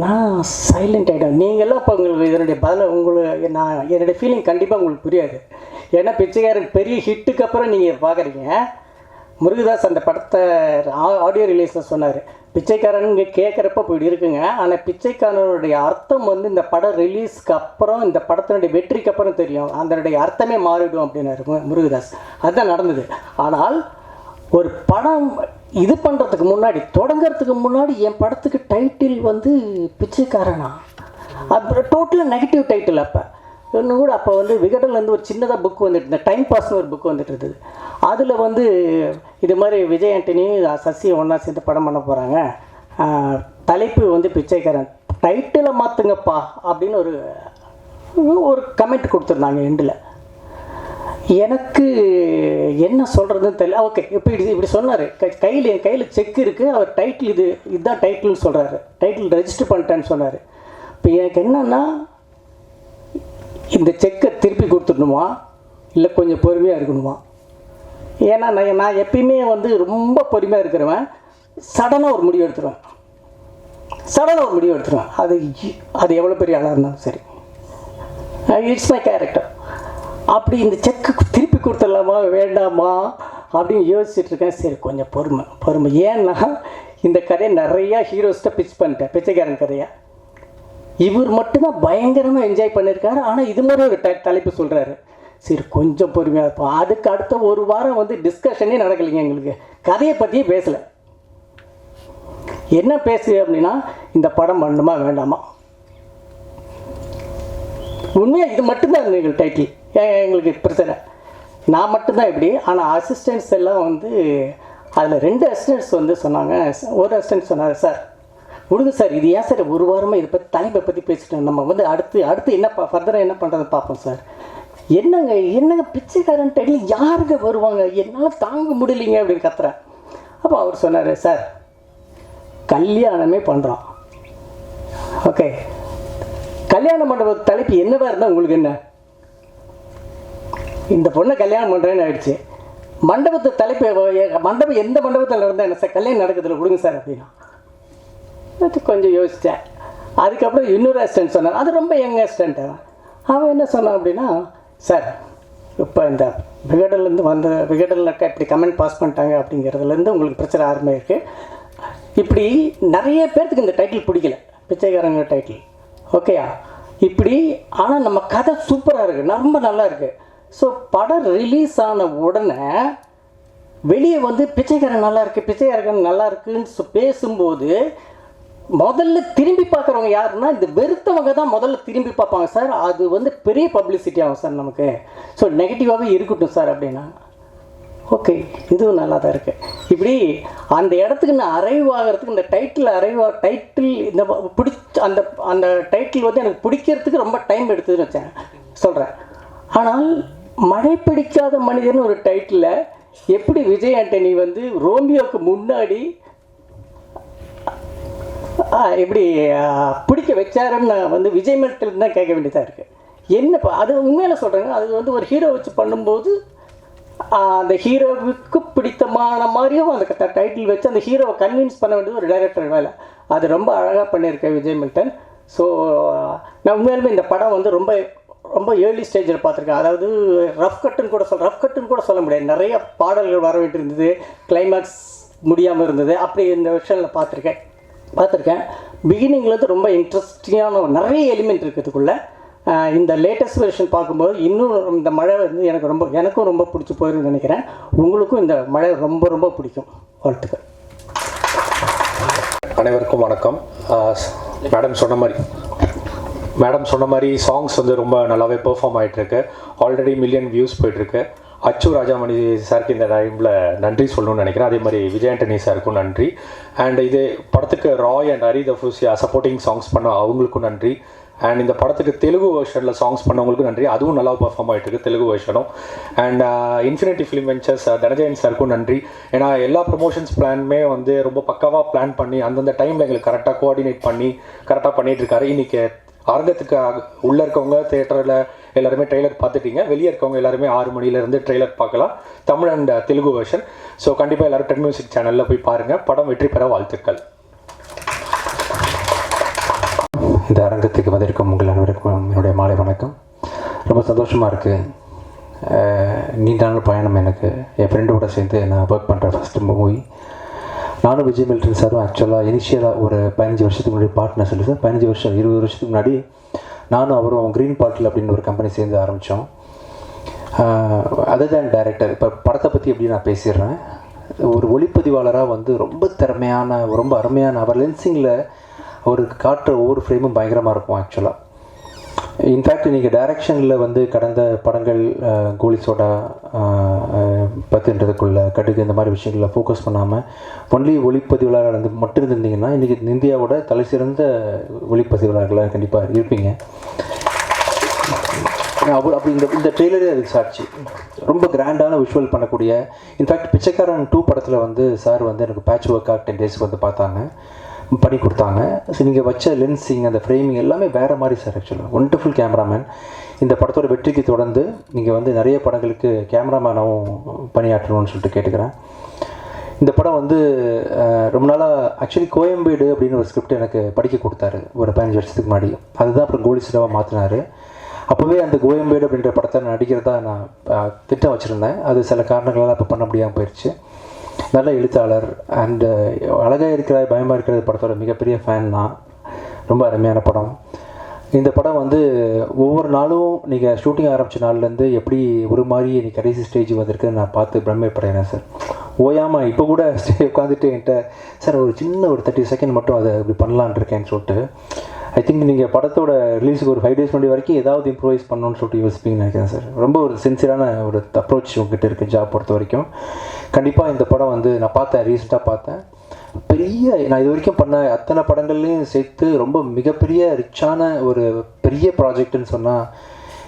நான் சைலண்ட் ஆகிட்டேன். நீங்கள்லாம் இப்போ உங்களுக்கு இதனுடைய என்னுடைய ஃபீலிங் கண்டிப்பாக உங்களுக்கு புரியாது. ஏன்னா பிச்சைக்காரன் பெரிய ஹிட்டுக்கு அப்புறம் நீங்கள் பார்க்குறீங்க. முருகதாஸ் அந்த படத்தை ஆடியோ ரிலீஸில் சொன்னார், பிச்சைக்காரனுங்க கேட்குறப்ப இப்படி இருக்குங்க, ஆனால் பிச்சைக்காரனுடைய அர்த்தம் இந்த படம் ரிலீஸ்க்கு அப்புறம், இந்த படத்தினுடைய வெற்றிக்கு அப்புறம் தெரியும், அதனுடைய அர்த்தமே மாறிடும் அப்படின்னாரு முருகதாஸ். அதுதான் நடந்தது. ஆனால் ஒரு படம் இது பண்ணுறதுக்கு முன்னாடி, தொடங்கிறதுக்கு முன்னாடி என் படத்துக்கு டைட்டில் பிச்சைக்காரனா, அப்புறம் டோட்டலாக நெகட்டிவ் டைட்டில். அப்போ இன்னும் கூட அப்போ விகடன்லேருந்து ஒரு சின்னதாக புக் இந்த டைம் பாஸ்னு ஒரு புக் இருந்தது. அதில் இது மாதிரி விஜய் ஆண்டனி சசி ஒன்றா சேர்ந்து படம் பண்ண போகிறாங்க, தலைப்பு பிச்சைக்காரன், டைட்டிலை மாற்றுங்கப்பா அப்படின்னு ஒரு கமெண்ட் கொடுத்துருந்தாங்க எண்டில். எனக்கு என்ன சொல்கிறதுன்னு தெரியல. ஓகே, இப்படி சொன்னார். என் கையில் செக் இருக்குது, அவர் டைட்டில் இதுதான் டைட்டில்னு சொல்கிறாரு, டைட்டில் ரெஜிஸ்டர் பண்ணிட்டேன்னு சொன்னார். இப்போ எனக்கு என்னென்னா, இந்த செக்கை திருப்பி கொடுத்துடணுமா இல்லை கொஞ்சம் பொறுமையாக இருக்கணுமா? ஏன்னா நான் எப்பயுமே ரொம்ப பொறுமையாக இருக்கிறவன். சடனாக ஒரு முடிவு எடுத்துருவேன். அது எவ்வளோ பெரிய ஆளாக இருந்தாலும் சரி, இட்ஸ் மை கேரக்டர். அப்படி இந்த செக்கு கொடுத்துடலாமா வேண்டாமா அப்படின்னு யோசிச்சுட்டு இருக்கேன். சரி கொஞ்சம் பொறுமை. ஏன்னா இந்த கதையை நிறையா ஹீரோஸ்ட்டை பிச் பண்ணிட்டேன், பிச்சைக்காரன் கதையை. இவர் மட்டும்தான் பயங்கரமாக என்ஜாய் பண்ணியிருக்காரு. ஆனால் இது மாதிரி ஒரு தலைப்பு சொல்கிறாரு. சரி கொஞ்சம் பொறுமையாக இருப்போம். அதுக்கு அடுத்த ஒரு வாரம் வந்து டிஸ்கஷனே நடக்கலைங்க. எங்களுக்கு கதையை பற்றியே பேசலை. என்ன பேசு அப்படின்னா, இந்த படம் பண்ணணுமா வேண்டாமா. உண்மையாக இது மட்டும்தான் இருந்தது டைட்டில். எங்களுக்கு பிரச்சனை, நான் மட்டும்தான் இப்படி. ஆனால் அசிஸ்டன்ட்ஸ் எல்லாம் வந்து அதில் 2 அசிஸ்டன்ட்ஸ் வந்து சொன்னாங்க. ஒரு அசிஸ்டன்ட் சொன்னார், சார் விடுங்க சார், இது ஏன் சார் ஒரு வாரமாக இதை பற்றி தலைப்பை பற்றி பேசிட்டோம், நம்ம வந்து அடுத்து என்ன ஃபர்தராக என்ன பண்ணுறது பார்ப்போம் சார். என்னங்க பிச்சைக்காரன் டைட்டில் யாருங்க வருவாங்க, என்னால் தாங்க முடியலைங்க அப்படின்னு கத்துறேன். அப்போ அவர் சொன்னார், சார் கல்யாணமே பண்ணுறோம், ஓகே கல்யாண மண்டப தலைப்பு என்னவா இருந்தால் உங்களுக்கு என்ன, இந்த பொண்ணை கல்யாணம் பண்ணுறேன்னு ஆயிடுச்சு. மண்டபத்து தலைப்பு மண்டபம் எந்த மண்டபத்தில் இருந்தால் என்ன சார், கல்யாணம் நடக்குதுல கொடுங்க சார் அப்படின்னா. அது கொஞ்சம் யோசித்தேன். அதுக்கப்புறம் இன்னொரு அசிஸ்டன்ட் சொன்னார், அது ரொம்ப யங் அசிஸ்டன்ட். அவன் என்ன சொன்னான் அப்படின்னா, சார் இப்போ இந்த விகடனில் இப்படி கமெண்ட் பாஸ் பண்ணிட்டாங்க அப்படிங்கிறதுலேருந்து உங்களுக்கு பிரச்சனை ஆரம்பம் இருக்குது. இப்படி நிறைய பேர்த்துக்கு இந்த டைட்டில் பிடிக்கல, பிச்சைக்காரங்க டைட்டில், ஓகேயா இப்படி. ஆனால் நம்ம கதை சூப்பராக இருக்குது, ரொம்ப நல்லா இருக்குது. ஸோ படம் ரிலீஸ் ஆன உடனே வெளியே வந்து பிச்சைக்காரன் நல்லா இருக்குது, பிச்சைக்காரன் நல்லா இருக்குன்னு பேசும்போது முதல்ல திரும்பி பார்க்குறவங்க யாருன்னா, இந்த வெறுத்தவங்க தான் முதல்ல திரும்பி பார்ப்பாங்க. சார் அது வந்து பெரிய பப்ளிசிட்டி ஆகும் சார் நமக்கு, ஸோ நெகட்டிவாகவே இருக்கட்டும் சார் அப்படின்னா. ஓகே இதுவும் நல்லா தான் இருக்குது. இப்படி அந்த இடத்துக்கு நான் அரைவ் ஆகிறதுக்கு இந்த டைட்டில் இந்த அந்த டைட்டில் வந்து எனக்கு பிடிக்கிறதுக்கு ரொம்ப டைம் எடுத்துதுன்னு சொல்கிறேன். ஆனால் மழை பிடிக்காத மனிதன் ஒரு டைட்டில் எப்படி விஜய் ஆண்டனி வந்து ரோமியோவுக்கு முன்னாடி எப்படி பிடிக்க வச்சாருன்னு வந்து விஜய் மேல்கிட்ட தான் கேட்க வேண்டியதாக இருக்குது. என்னப்பா அது உண்மையில சொல்கிறேங்க, அது வந்து ஒரு ஹீரோ வச்சு பண்ணும்போது அந்த ஹீரோவுக்கு பிடித்தமான மாதிரியும் அந்த டைட்டில் வச்சு அந்த ஹீரோவை கன்வின்ஸ் பண்ண வேண்டியது ஒரு டைரக்டர் வேலை. அது ரொம்ப அழகாக பண்ணியிருக்கேன் விஜய் மில்டன். ஸோ நான் உண்மையிலுமே இந்த படம் வந்து ரொம்ப ரொம்ப ஏர்லி ஸ்டேஜில் பார்த்துருக்கேன். அதாவது ரஃப் கட்டுன்னு கூட சொல்ல முடியாது. நிறைய பாடல்கள் வர வேண்டியிருந்தது, கிளைமேக்ஸ் முடியாமல் இருந்தது, அப்படி இந்த விஷயத்தில் பார்த்துருக்கேன். பிகினிங்லேருந்து ரொம்ப இன்ட்ரெஸ்டிங்கான நிறைய எலிமெண்ட் இருக்கிறதுக்குள்ளே இந்த லேட்டஸ்ட் வெர்ஷன் பார்க்கும்போது இன்னும் இந்த மழை வந்து எனக்கும் ரொம்ப பிடிச்சி போயிருன்னு நினைக்கிறேன். உங்களுக்கும் இந்த மழை ரொம்ப ரொம்ப பிடிக்கும். வாழ்த்துக்கள். அனைவருக்கும் வணக்கம். மேடம் சொன்ன மாதிரி சாங்ஸ் வந்து ரொம்ப நல்லாவே பெர்ஃபார்ம் ஆகிட்டுருக்கு. ஆல்ரெடி மில்லியன் வியூஸ் போயிட்டுருக்கு. அச்சு ராஜாமணி சாருக்கு இந்த டைமில் நன்றி சொல்லணும்னு நினைக்கிறேன். அதே மாதிரி விஜய் ஆண்டனி சாருக்கும் நன்றி. அண்ட் இது படத்துக்கு ராய் அண்ட் ஹரி தஃபூசியா சப்போர்ட்டிங் சாங்ஸ் பண்ண அவங்களுக்கும் நன்றி. அண்ட் இந்த படத்துக்கு தெலுங்கு வெர்ஷனில் சாங்ஸ் பண்ணவங்களுக்கும் நன்றி, அதுவும் நல்லா பெர்ஃபார்ம் ஆகிட்டு இருக்கு தெலுங்கு வெர்ஷனும். And infinity film ventures Dhananjayan சாருக்கும் நன்றி. ஏன்னா எல்லா ப்ரொமோஷன்ஸ் பிளானுமே வந்து ரொம்ப பக்காவாக பிளான் பண்ணி அந்தந்த டைமில் எங்களுக்கு கரெக்டாக கோஆர்டினேட் பண்ணி கரெக்டாக பண்ணிகிட்டு இருக்காரு. இன்றைக்கி அரங்கத்துக்கு உள்ளே இருக்கவங்க தியேட்டரில் எல்லாருமே ட்ரெய்லர் பார்த்துட்டீங்க, வெளியே இருக்கவங்க எல்லாருமே 6 மணிலேருந்து ட்ரெய்லர் பார்க்கலாம், Tamil and Telugu version. So கண்டிப்பாக எல்லோரும் டென் மியூசிக் சேனலில் போய் பாருங்கள். படம் வெற்றி பெற வாழ்த்துக்கள். இந்த அரங்கத்துக்கு வந்திருக்கும் உங்கள் அனைவருக்கும் என்னுடைய மாலை வணக்கம். ரொம்ப சந்தோஷமாக இருக்குது. நீண்ட நாள் பயணம் எனக்கு. என் ஃப்ரெண்டோட சேர்ந்து நான் ஒர்க் பண்ணுறேன் ஃபஸ்ட்டு மூவி. நானும் விஜய் மில்டன் சாரும் ஆக்சுவலாக இனிஷியலாக ஒரு 15 வருஷத்துக்கு முன்னாடி பார்ட்னர் சொல்லி சார் 15 வருஷம் 20 வருஷத்துக்கு முன்னாடி நானும் அவரும் க்ரீன் பாட்டில் அப்படின்னு ஒரு கம்பெனி சேர்ந்து ஆரம்பித்தோம். அதர் தேன் டைரக்டர், இப்போ படத்தை பற்றி எப்படி நான் பேசிடுறேன். ஒரு ஒளிப்பதிவாளராக வந்து ரொம்ப திறமையான ரொம்ப அருமையான அவர் லென்சிங்கில் அவருக்கு காட்டுற ஒவ்வொரு ஃப்ரேமும் பயங்கரமாக இருக்கும் ஆக்சுவலாக. இன்ஃபேக்ட் நீங்கள் டைரக்ஷனில் வந்து கடந்த படங்கள் கோலி சோடா பத்துன்றதுக்குள்ள கடுகு இந்த மாதிரி விஷயங்களில் ஃபோக்கஸ் பண்ணாமல் ஒன்லி ஒளிப்பதிவாளராக வந்து மட்டும் இருந்திருந்தீங்கன்னா இன்றைக்கி இந்தியாவோட தலை சிறந்த ஒளிப்பதிவாளர்களாக கண்டிப்பாக இருப்பீங்க. அப்படி இந்த ட்ரெய்லரே அதுக்கு சாட்சி. ரொம்ப கிராண்டான விஷுவல் பண்ணக்கூடிய, இன்ஃபேக்ட் பிச்சைக்காரன் 2 படத்தில் வந்து சார் வந்து எனக்கு பேட்ச் ஒர்க்காக 10 days வந்து பண்ணி கொடுத்தாங்க. ஸோ நீங்கள் வச்ச லென்ஸிங் அந்த ஃப்ரேமிங் எல்லாமே வேறு மாதிரி சார். ஆக்சுவலாக ஒண்டர்ஃபுல் கேமராமேன். இந்த படத்தோட வெற்றிக்கு தொடர்ந்து நீங்கள் வந்து நிறைய படங்களுக்கு கேமராமேனாகவும் பணியாற்றணும்னு சொல்லிட்டு கேட்டுக்கிறேன். இந்த படம் வந்து ரொம்ப நாளாக ஆக்சுவலி கோயம்பேடு அப்படின்னு ஒரு ஸ்கிரிப்ட் எனக்கு படிக்க கொடுத்தாரு ஒரு 15 வருஷத்துக்கு முன்னாடி. அதுதான் அப்புறம் கோலி சிடாவாக மாற்றினார். அப்போவே அந்த கோயம்பேடு அப்படின்ற படத்தை நடிக்கிறதா நான் திட்டம் வச்சுருந்தேன். அது சில காரணங்களால் இப்போ பண்ண முடியாமல் போயிடுச்சு. நல்ல எழுத்தாளர் அண்டு அழகாக இருக்கிற பயமாக இருக்கிறது படத்தோட மிகப்பெரிய ஃபேன் நான். ரொம்ப அருமையான படம். இந்த படம் வந்து ஒவ்வொரு நாளும் நீங்கள் ஷூட்டிங் ஆரம்பித்த நாள்லேருந்து எப்படி ஒரு மாதிரி இன்னைக்கு கடைசி ஸ்டேஜ் வந்திருக்குன்னு நான் பார்த்து பிரமிப்படைகிறேன் சார். ஓயாமல் இப்போ கூட உட்காந்துட்டு என்கிட்ட சார் ஒரு சின்ன ஒரு 30 செகண்ட் மட்டும் அதை இப்படி பண்ணலான் இருக்கேன்னு சொல்லிட்டு, ஐ திங்க் நீங்கள் படத்தோட ரிலீஸுக்கு ஒரு 5 days முன்னாடி வரைக்கும் ஏதாவது இம்ப்ரூவைஸ் பண்ணணும்னு சொல்லிட்டு யோசிப்பீங்கன்னு நினைக்கிறேன் சார். ரொம்ப ஒரு சின்சியரான ஒரு அப்ரோச் உங்ககிட்ட இருக்குது ஜாப் பொறுத்த வரைக்கும். கண்டிப்பாக இந்த படம் வந்து நான் பார்த்தேன், ரீசெண்டாக பார்த்தேன். நான் இது வரைக்கும் பண்ண அத்தனை படங்கள்லையும் சேர்த்து ரொம்ப மிகப்பெரிய ரிச்சான ஒரு பெரிய ப்ராஜெக்ட்னு சொன்னால்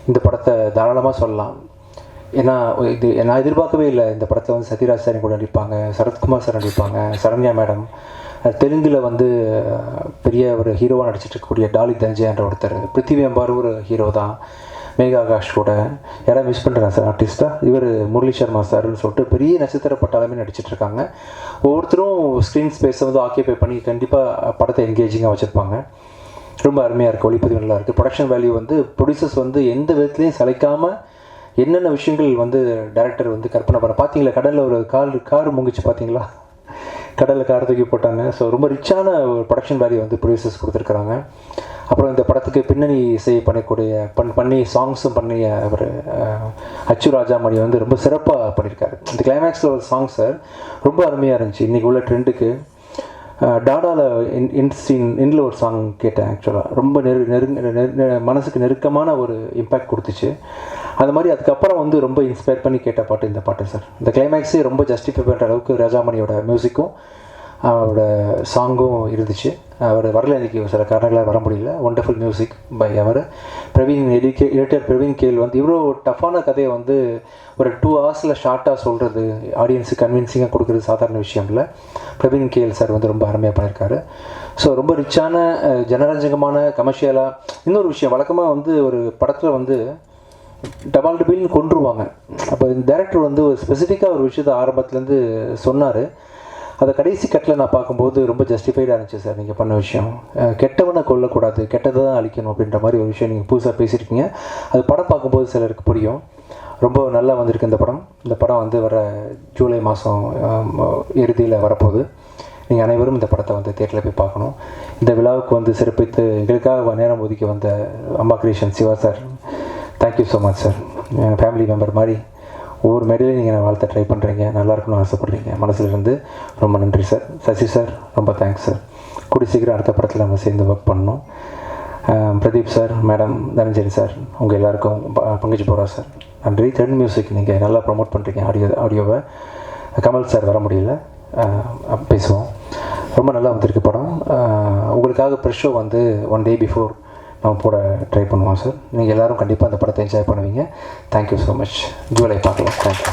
இந்த படத்தை தாராளமாக சொல்லலாம். ஏன்னா இது நான் எதிர்பார்க்கவே இல்லை. இந்த படத்தை வந்து சத்யராஜ் சார் கூட நடிப்பாங்க, சரத்குமார் சார் நடிப்பாங்க, சரண்யா மேடம், தெலுங்கில் வந்து பெரிய ஒரு ஹீரோவாக நடிச்சிட்டு இருக்கக்கூடிய டாலி தனஞ்சயன்ற ஒருத்தர், பிருத்திவி அம்பார் ஒரு ஹீரோ தான், மேகா ஆகாஷ் கூட, யாராவது மிஸ் பண்ணுறேன் சார் ஆர்டிஸ்ட்டாக, இவர் முரளி சர்மா சார்னு சொல்லிட்டு பெரிய நட்சத்திர பட்டாளமே நடிச்சிட்ருக்காங்க. ஒவ்வொருத்தரும் ஸ்க்ரீன் ஸ்பேஸை வந்து ஆக்கியபை பண்ணி கண்டிப்பாக படத்தை என்கேஜிங்காக வச்சுருப்பாங்க. ரொம்ப அருமையாக இருக்குது, ஒளிப்பதிவு நல்லா இருக்குது. ப்ரொடக்ஷன் வேல்யூ வந்து ப்ரொடியூசர்ஸ் வந்து எந்த விதத்துலையும் சளைக்காமல் என்னென்ன விஷயங்கள் வந்து டைரக்டர் வந்து கற்பனை பண்ண. பார்த்தீங்களா கடலில் ஒரு கார் முங்கிச்சு பார்த்தீங்களா, கடலில் கார் தூக்கி போட்டாங்க. ஸோ ரொம்ப ரிச்சான ஒரு ப்ரொடக்ஷன் வேல்யூ வந்து ப்ரொடியூசர்ஸ் கொடுத்துருக்குறாங்க. அப்புறம் இந்த படத்துக்கு பின்னணி இசை பண்ணக்கூடிய பண்ணி சாங்ஸும் பண்ணிய அவர் அச்சு ராஜாமணி வந்து ரொம்ப சிறப்பாக பண்ணியிருக்காரு. இந்த கிளைமேக்ஸில் ஒரு சாங் சார் ரொம்ப அருமையாக இருந்துச்சு. இன்றைக்கி உள்ள ட்ரெண்டுக்கு டாடாவில் இன்ல ஒரு சாங் கேட்டேன். ஆக்சுவலாக ரொம்ப மனசுக்கு நெருக்கமான ஒரு இம்பேக்ட் கொடுத்துச்சு. அது மாதிரி அதுக்கப்புறம் வந்து ரொம்ப இன்ஸ்பயர் பண்ணி கேட்ட பாட்டு இந்த பாட்டு சார். இந்த கிளைமேக்ஸே ரொம்ப ஜஸ்டிஃபை பண்ணுற அளவுக்கு ராஜாமணியோட மியூசிக்கும் அவரோட சாங்கும் இருந்துச்சு. அவர் வரல, இன்றைக்கி சில காரணங்களாக வர முடியல. Wonderful music by our editor Praveen கேல் வந்து இவ்வளோ டஃப்பான கதையை வந்து ஒரு 2 hours ஷார்ட்டாக சொல்கிறது, ஆடியன்ஸுக்கு கன்வின்சிங்காக கொடுக்குறது சாதாரண விஷயம் இல்லை. பிரவீன் கேல் சார் வந்து ரொம்ப அருமையாக பண்ணியிருக்காரு. ஸோ ரொம்ப ரிச்சான ஜனரஞ்சகமான கமர்ஷியலாக. இன்னொரு விஷயம், வழக்கமாக வந்து ஒரு படத்தில் வந்து டபால் டபில்னு கொண்டுருவாங்க. அப்போ இந்த டைரக்டர் வந்து ஒரு ஸ்பெசிஃபிக்காக ஒரு விஷயத்தை ஆரம்பத்துலேருந்து சொன்னார். அதை கடைசி கட்டில் நான் பார்க்கும்போது ரொம்ப ஜஸ்டிஃபைடாக இருந்துச்சு சார். நீங்கள் பண்ண விஷயம், கெட்டவனை கொல்லக்கூடாது, கெட்டதை தான் அழிக்கணும் அப்படின்ற மாதிரி ஒரு விஷயம் நீங்கள் புதுசாக பேசியிருக்கீங்க. அது படம் பார்க்கும்போது சிலருக்கு புரியும். ரொம்ப நல்லா வந்திருக்கு இந்த படம். இந்த படம் வந்து வர ஜூலை மாதம் இறுதியில் வரப்போகுது. நீங்கள் அனைவரும் இந்த படத்தை வந்து தியேட்டரில் போய் பார்க்கணும். இந்த விழாவுக்கு வந்து சிறப்பித்து எங்களுக்காக நேரம் ஒதுக்கி வந்த Amma creation Siva sir, thank you so much sir. Family member மாதிரி ஒவ்வொரு மேடையிலையும் நீங்கள் வாழ்த்த ட்ரை பண்ணுறீங்க, நல்லா இருக்கணும்னு ஆசைப்பட்றீங்க. மனசுலேருந்து ரொம்ப நன்றி சார். சசி சார் ரொம்ப தேங்க்ஸ் சார். கூடி சீக்கிரம் அடுத்த படத்தில் நம்ம சேர்ந்து ஒர்க் பண்ணணும். Pradeep sir, madam, Dhananjayan sir, உங்கள் எல்லாருக்கும் பங்குச்சு போகிறா சார் நன்றி. த்ரெட் மியூசிக் நீங்கள் நல்லா ப்ரமோட் பண்ணுறீங்க ஆடியோவை. கமல் சார் வர முடியல, பேசுவோம். ரொம்ப நல்லா வந்திருக்கு படம். உங்களுக்காக ப்ரெஷ் ஷோ வந்து 1 day before நம்ம போட ட்ரை பண்ணுவோம் சார். நீங்கள் எல்லோரும் கண்டிப்பாக அந்த படத்தை என்ஜாய் பண்ணுவீங்க. Thank you so much. ஜூலை பார்க்கலாம். தேங்க்யூ.